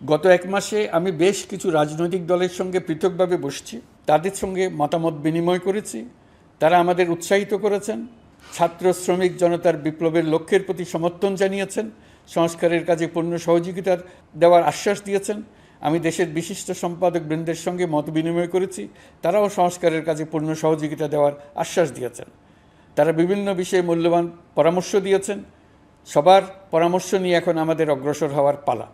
গত এক মাসে আমি বেশ কিছু রাজনৈতিক দলের সঙ্গে পৃথকভাবে বসছি, তাদের সঙ্গে মতামত বিনিময় করেছি। তারা আমাদের উৎসাহিত করেছেন, ছাত্র শ্রমিক জনতার বিপ্লবের লক্ষ্যের প্রতি সমর্থন জানিয়েছেন, সংস্কারের কাজে পূর্ণ সহযোগিতার দেওয়ার আশ্বাস দিয়েছেন। আমি দেশের বিশিষ্ট সম্পাদক বৃন্দের সঙ্গে মত বিনিময় করেছি, তারাও সংস্কারের কাজে পূর্ণ সহযোগিতা দেওয়ার আশ্বাস দিয়েছেন। তারা বিভিন্ন বিষয়ে মূল্যবান পরামর্শ দিয়েছেন। সবার পরামর্শ নিয়ে এখন আমাদের অগ্রসর হওয়ার পালা।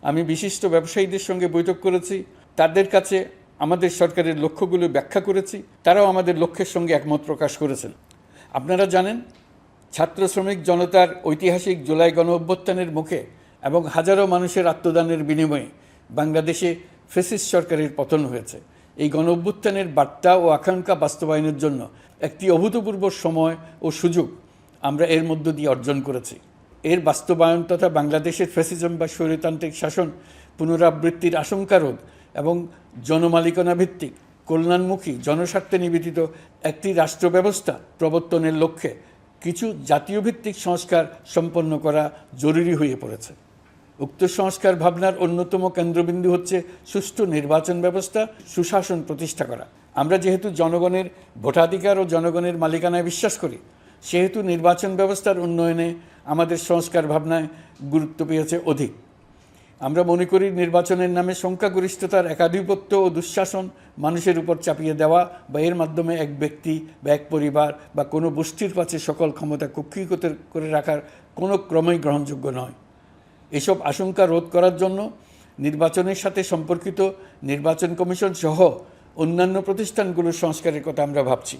আমি বিশিষ্ট ব্যবসায়ীদের সঙ্গে বৈঠক করেছি, তাদের কাছে আমাদের সরকারের লক্ষ্যগুলো ব্যাখ্যা করেছি, তারাও আমাদের লক্ষ্যের সঙ্গে একমত প্রকাশ করেছেন। আপনারা জানেন, ছাত্র শ্রমিক জনতার ঐতিহাসিক জুলাই গণ অভ্যুত্থানের মুখে এবং হাজারো মানুষের আত্মদানের বিনিময়ে বাংলাদেশে ফ্যাসিস্ট সরকারের পতন হয়েছে। এই গণ অভ্যুত্থানের বার্তা ও আকাঙ্ক্ষা বাস্তবায়নের জন্য একটি অভূতপূর্ব সময় ও সুযোগ আমরা এর মধ্য দিয়ে অর্জন করেছি। এর বাস্তবায়ন তথা বাংলাদেশের ফ্যাসিজম বা স্বৈরতান্ত্রিক শাসন পুনরাবৃত্তির আশঙ্কা রোধ এবং জনমালিকানা ভিত্তিক কল্যাণমুখী জনস্বার্থে নিবেদিত একটি রাষ্ট্র ব্যবস্থা প্রবর্তনের লক্ষ্যে কিছু জাতীয় ভিত্তিক সংস্কার সম্পন্ন করা জরুরি হয়ে পড়েছে। উক্ত সংস্কার ভাবনার অন্যতম কেন্দ্রবিন্দু হচ্ছে সুষ্ঠু নির্বাচন ব্যবস্থা, সুশাসন প্রতিষ্ঠা করা। আমরা যেহেতু জনগণের ভোটাধিকার ও জনগণের মালিকানায় বিশ্বাস করি, সেহেতু নির্বাচন ব্যবস্থার উন্নয়নে আমাদের সংস্কার ভাবনায় গুরুত্ব পেয়েছে অধিক। আমরা মনে করি নির্বাচনের নামে সংখ্যাগরিষ্ঠতার একাধিপত্য ও দুঃশাসন মানুষের উপর চাপিয়ে দেওয়া বা এর মাধ্যমে এক ব্যক্তি বা এক পরিবার বা কোনো গোষ্ঠীর কাছে সকল ক্ষমতা কক্ষীগত করে রাখার কোনো ক্রমেই গ্রহণযোগ্য নয়। এসব আশঙ্কা রোধ করার জন্য নির্বাচনের সাথে সম্পর্কিত নির্বাচন কমিশন সহ অন্যান্য প্রতিষ্ঠানগুলোর সংস্কারের কথা আমরা ভাবছি।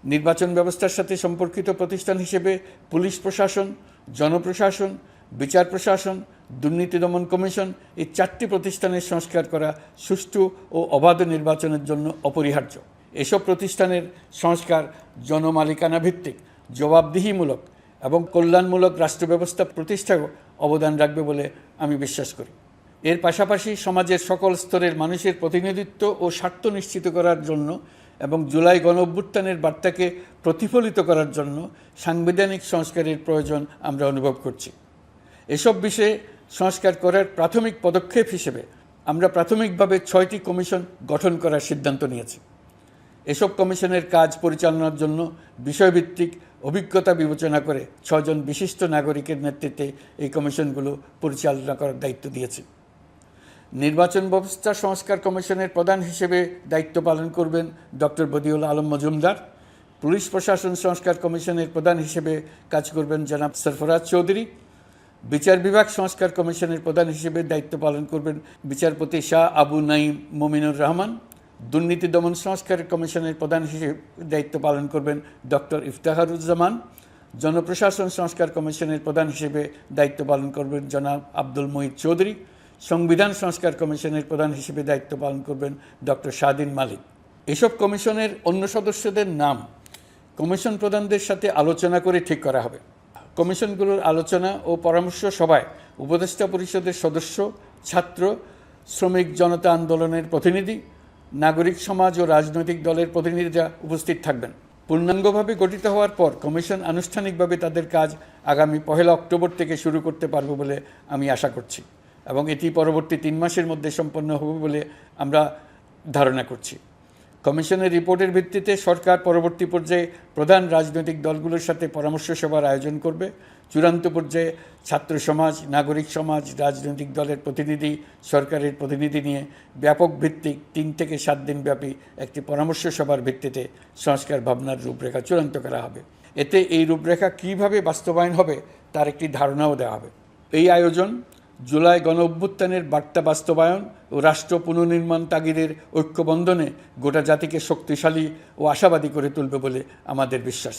নির্বাচন ব্যবস্থার সাথে সম্পর্কিত প্রতিষ্ঠান হিসেবে পুলিশ প্রশাসন, জনপ্রশাসন, বিচার প্রশাসন, দুর্নীতি দমন কমিশন এই 4টি প্রতিষ্ঠানের সংস্কার করা সুষ্ঠু ও অবাধ নির্বাচনের জন্য অপরিহার্য। এসব প্রতিষ্ঠানের সংস্কার জনমালিকানা ভিত্তিক, জবাবদিহিমূলক এবং কল্যাণমূলক রাষ্ট্র ব্যবস্থা প্রতিষ্ঠায় অবদান রাখবে বলে আমি বিশ্বাস করি। এর পাশাপাশি সমাজের সকল স্তরের মানুষের প্রতিনিধিত্ব ও স্বার্থ নিশ্চিত করার জন্য এবং জুলাই গণ অভ্যুত্থানের বার্তাকে প্রতিফলিত করার জন্য সাংবিধানিক সংস্কারের প্রয়োজন আমরা অনুভব করছি। এসব বিষয়ে সংস্কার করার প্রাথমিক পদক্ষেপ হিসেবে আমরা প্রাথমিকভাবে 6টি কমিশন গঠন করার সিদ্ধান্ত নিয়েছি। এসব কমিশনের কাজ পরিচালনার জন্য বিষয়ভিত্তিক অভিজ্ঞতা বিবেচনা করে 6 জন বিশিষ্ট নাগরিকের নেতৃত্বে এই কমিশনগুলো পরিচালনা করার দায়িত্ব দিয়েছি। নির্বাচন ব্যবস্থা সংস্কার কমিশনের প্রধান হিসেবে দায়িত্ব পালন করবেন ডক্টর বদিউল আলম মজুমদার। পুলিশ প্রশাসন সংস্কার কমিশনের প্রধান হিসেবে কাজ করবেন জনাব সরফরাজ চৌধুরী। বিচার বিভাগ সংস্কার কমিশনের প্রধান হিসেবে দায়িত্ব পালন করবেন বিচারপতি শাহ আবু নাঈম মুমিনুর রহমান। দুর্নীতি দমন সংস্কার কমিশনের প্রধান হিসেবে দায়িত্ব পালন করবেন ডক্টর ইফতেখারুজ্জামান। জনপ্রশাসন সংস্কার কমিশনের প্রধান হিসেবে দায়িত্ব পালন করবেন জনাব আব্দুল মুহিত চৌধুরী। সংবিধান সংস্কার কমিশনের প্রধান হিসেবে দায়িত্ব পালন করবেন ডক্টর শাহদিন মালিক। এসব কমিশনের অন্য সদস্যদের নাম কমিশন প্রধানদের সাথে আলোচনা করে ঠিক করা হবে। কমিশনগুলোর আলোচনা ও পরামর্শ সভায় উপদেষ্টা পরিষদের সদস্য, ছাত্র, শ্রমিক জনতা আন্দোলনের প্রতিনিধি, নাগরিক সমাজ ও রাজনৈতিক দলের প্রতিনিধিরা উপস্থিত থাকবেন। পূর্ণাঙ্গভাবে গঠিত হওয়ার পর কমিশন আনুষ্ঠানিকভাবে তাদের কাজ আগামী 1 অক্টোবর থেকে শুরু করতে পারবে বলে আমি আশা করছি এবং এটি পরবর্তী 3 মাসের মধ্যে সম্পন্ন হবে বলে আমরা ধারণা করছি। কমিশনের রিপোর্টের ভিত্তিতে সরকার পরবর্তী পর্যায়ে প্রধান রাজনৈতিক দলগুলোর সাথে পরামর্শ সভার আয়োজন করবে। চূড়ান্ত পর্যায়ে ছাত্র সমাজ, নাগরিক সমাজ, রাজনৈতিক দলের প্রতিনিধি, সরকারের প্রতিনিধি নিয়ে ব্যাপক ভিত্তিক 3 থেকে 7 দিন ব্যাপী একটি পরামর্শ সভার ভিত্তিতে সংস্কার ভাবনার রূপরেখা চূড়ান্ত করা হবে। এতে এই রূপরেখা কীভাবে বাস্তবায়ন হবে তার একটি ধারণাও দেওয়া হবে। এই আয়োজন জুলাই গণ অভ্যুত্থানের বার্তা বাস্তবায়ন ও রাষ্ট্র পুনর্নির্মাণ তাগিদের ঐক্যবন্ধনে গোটা জাতিকে শক্তিশালী ও আশাবাদী করে তুলবে বলে আমাদের বিশ্বাস।